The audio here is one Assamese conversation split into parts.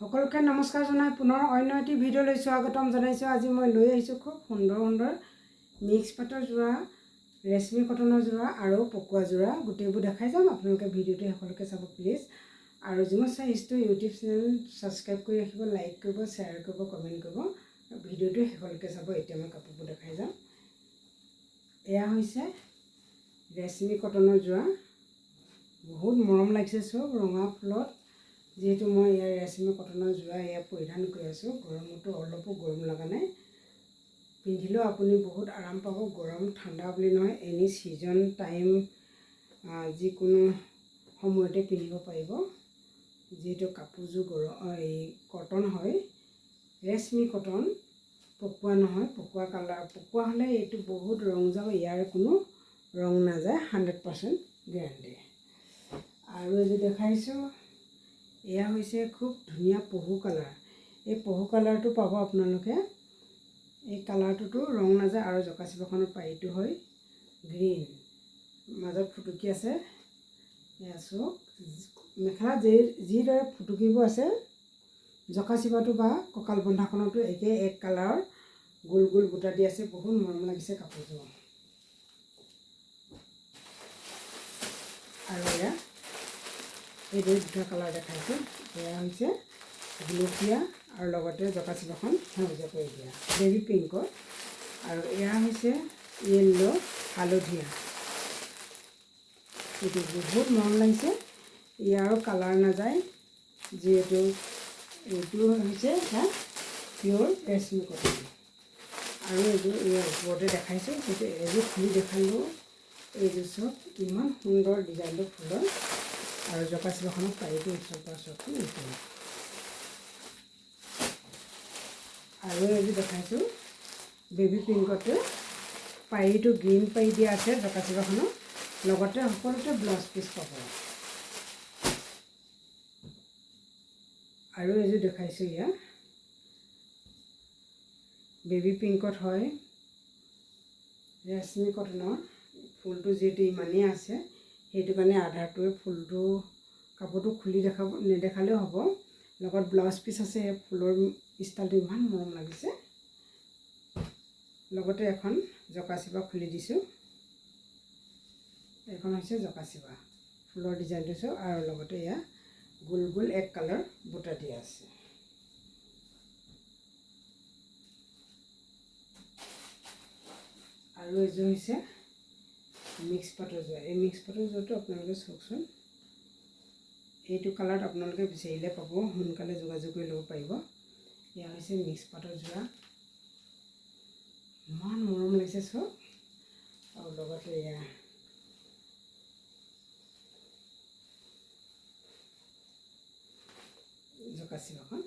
সকলোকে নমস্কাৰ জনাই পুনৰ অন্য এটি ভিডিঅ'লৈ স্বাগতম জনাইছোঁ। আজি মই লৈ আহিছোঁ খুব সুন্দৰ সুন্দৰ মিক্স পাটৰ যোৰা, ৰেশমি কটনৰ যোৰা আৰু পকোৱা যোৰা গোটেইবোৰ দেখাই যাম। আপোনালোকে ভিডিঅ'টো সকলোকে চাব প্লিজ। আৰু জিমছা হিষ্ট্ৰী ইউটিউব চেনেল ছাবস্ক্ৰাইব কৰি ৰাখিব, লাইক কৰিব, শ্বেয়াৰ কৰিব, কমেণ্ট কৰিব। ভিডিঅ'টো সকলোকে চাব। এতিয়া মই কাপোৰবোৰ দেখাই যাম। এয়া হৈছে ৰেশমি কটনৰ যোৰা, বহুত মৰম লাগিছে। চব ৰঙা ফুলত, যিহেতু মই ইয়াৰ ৰেশমি কটনৰ যোৰা এয়া পৰিধান কৰি আছোঁ। গৰমতো অলপো গৰম লগা নাই, পিন্ধিলেও আপুনি বহুত আৰাম পাব। গৰম ঠাণ্ডা বুলি নহয়, এনি ছিজন টাইম যিকোনো সময়তে পিন্ধিব পাৰিব। যিহেতু কাপোৰযোৰ কটন হয়, ৰেশমি কটন, পকোৱা নহয়। পকোৱা কালাৰ, পকোৱা হ'লে এইটো বহুত ৰং যাব, ইয়াৰ কোনো ৰং নাযায়, 100% গেৰাণ্টি। আৰু এযোৰ দেখাইছোঁ, এয়া হৈছে খুব ধুনীয়া পহু কালাৰ। এই পহু কালাৰটো পাব আপোনালোকে। এই কালাৰটোতো ৰং নাযায়। আৰু জকাচিপাখনৰ পাৰিটো হয় গ্ৰীণ, মাজত ফুটুকি আছে। এয়া চাওক, মেখেলা যিদৰে ফুটুকিবোৰ আছে, জকাচিপাটো বা কঁকাল বন্ধাখনতো একে এক কালাৰৰ গোল গোল বুটা দি আছে। বহুত মৰম লাগিছে কাপোৰযোৰ। আৰু এয়া এই দুটা কালাৰ দেখাইছোঁ। এয়া হৈছে গুলপীয়া আৰু লগতে জকাচিপাখন সেউজীয়া কৰি দিয়া, বেবী পিংকৰ। আৰু এয়া হৈছে য়েল্লো, হালধীয়া। এইটো বহুত মৰম লাগিছে। ইয়াৰো কালাৰ নাযায়, যিহেতু এইটো হৈছে এটা পিয়'ৰ ৰেশমি কটন। আৰু এইযোৰ ইয়াৰ ওপৰতে দেখাইছোঁ, সেইটো এযোৰ খুলি দেখালোঁ। এইযোৰ চব ইমান সুন্দৰ ডিজাইনটো ফুলৰ, আৰু জকাচিপাখনৰ পাৰিটো ওচৰৰ পৰা চবটো এইখিনি। আৰু এইযোৰ দেখাইছোঁ বেবী পিংকতে, পাৰিটো গ্ৰীণ পাৰি দিয়া আছে জকাচিপাখনৰ, লগতে সকলোতে ব্লাউজ পিচ পাব। আৰু এইযোৰ দেখাইছোঁ এয়া বেবী পিংকত হয়, ৰেশমি কটনৰ। ফুলটো যিহেতু ইমানেই আছে, সেইটো কাৰণে আধাৰটোৱে ফুলটো, কাপোৰটো খুলি নেদেখালেও হ'ব। লগত ব্লাউজ পিচ আছে। ফুলৰ ষ্টাইলটো ইমান মৰম লাগিছে। লগতে এখন জকাচিপা খুলি দিছোঁ। এখন হৈছে জকাচিপা, ফুলৰ ডিজাইনটো চাওক। আৰু লগতে এয়া গোল গোল এক কালাৰ বুটা দিয়া আছে। আৰু এযোৰ হৈছে মিক্স পাটৰ যোৰা। এই মিক্স পাটৰ যোৰাটো আপোনালোকে চাওকচোন, এইটো কালাৰত আপোনালোকে বিচাৰিলে পাব, সোনকালে যোগাযোগ কৰি ল'ব পাৰিব। এয়া হৈছে মিক্স পাটৰ যোৰা, ইমান মৰম লাগিছে চব। আৰু লগতে এয়া জকাচিপাখন।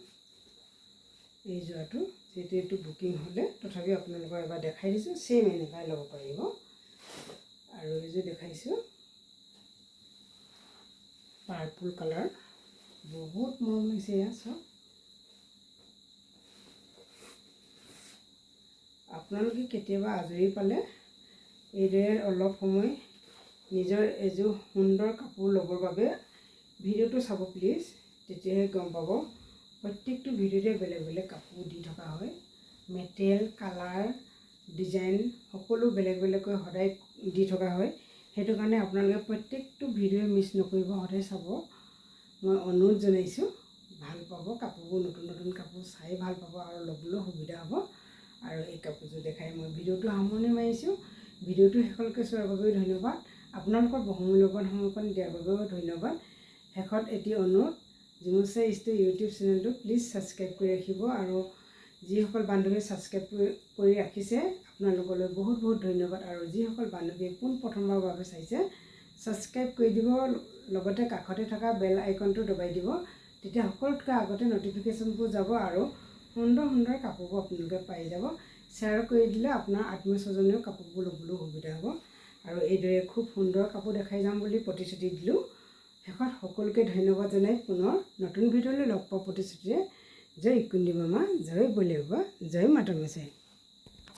এই যোৰাটো যিহেতু এইটো বুকিং হ'লে, তথাপিও আপোনালোকক এবাৰ দেখাই দিছোঁ, ছেইম এনেকুৱাই ল'ব পাৰিব। আৰু এইযোৰ দেখাইছোঁ পাৰ্পল কালাৰ, বহুত মৰম লাগিছে। এয়া চাওক, আপোনালোকে কেতিয়াবা আজৰি পালে এইদৰে অলপ সময় নিজৰ এযোৰ সুন্দৰ কাপোৰ ল'বৰ বাবে ভিডিঅ'টো চাব প্লিজ। তেতিয়াহে গম পাব। প্ৰত্যেকটো ভিডিঅ'তে বেলেগ বেলেগ কাপোৰ দি থকা হয়, মেটেৰিয়েল, কালাৰ, ডিজাইন সকলো বেলেগ বেলেগকৈ সদায় দি থকা হয়। সেইটো কাৰণে আপোনালোকে প্ৰত্যেকটো ভিডিঅ' মিছ নকৰিব, সদায় চাব। মই অনুৰোধ জনাইছোঁ, ভাল পাব কাপোৰবোৰ। নতুন নতুন কাপোৰ চাই ভাল পাব আৰু ল'বলৈও সুবিধা হ'ব। আৰু এই কাপোৰযোৰ দেখাই মই ভিডিঅ'টো সামৰণি মাৰিছোঁ। ভিডিঅ'টো শেষলৈকে চোৱাৰ বাবেও ধন্যবাদ। আপোনালোকৰ বহুমূল্যৱান সময়কণ দিয়াৰ বাবেও ধন্যবাদ। শেষত এটি অনুৰোধ, জিমছা হিষ্ট্ৰী ইউটিউব চেনেলটো প্লিজ ছাবস্ক্ৰাইব কৰি ৰাখিব। আৰু যিসকল বান্ধৱীয়ে ছাবস্ক্ৰাইব কৰি ৰাখিছে, আপোনালোকলৈ বহুত বহুত ধন্যবাদ। আৰু যিসকল বান্ধৱীয়ে পোনপ্ৰথমবাৰৰ বাবে চাইছে, ছাবস্ক্ৰাইব কৰি দিব। লগতে কাষতে থকা বেল আইকনটো দবাই দিব, তেতিয়া সকলোতকৈ আগতে ন'টিফিকেশ্যনবোৰ যাব আৰু সুন্দৰ সুন্দৰ কাপোৰবোৰ আপোনালোকে পাই যাব। শ্বেয়াৰ কৰি দিলে আপোনাৰ আত্মীয় স্বজনেও কাপোৰবোৰ ল'বলৈও সুবিধা হ'ব। আৰু এইদৰে খুব সুন্দৰ কাপোৰ দেখাই যাম বুলি প্ৰতিশ্ৰুতি দিলোঁ। শেষত সকলোকে ধন্যবাদ জনাই পুনৰ নতুন ভিডিঅ'লৈ লগ পোৱাৰ প্ৰতিশ্ৰুতিৰে জয় কুন্দি মামা, জয় বলিয়া বাবা, জয় মাতা মেছাই।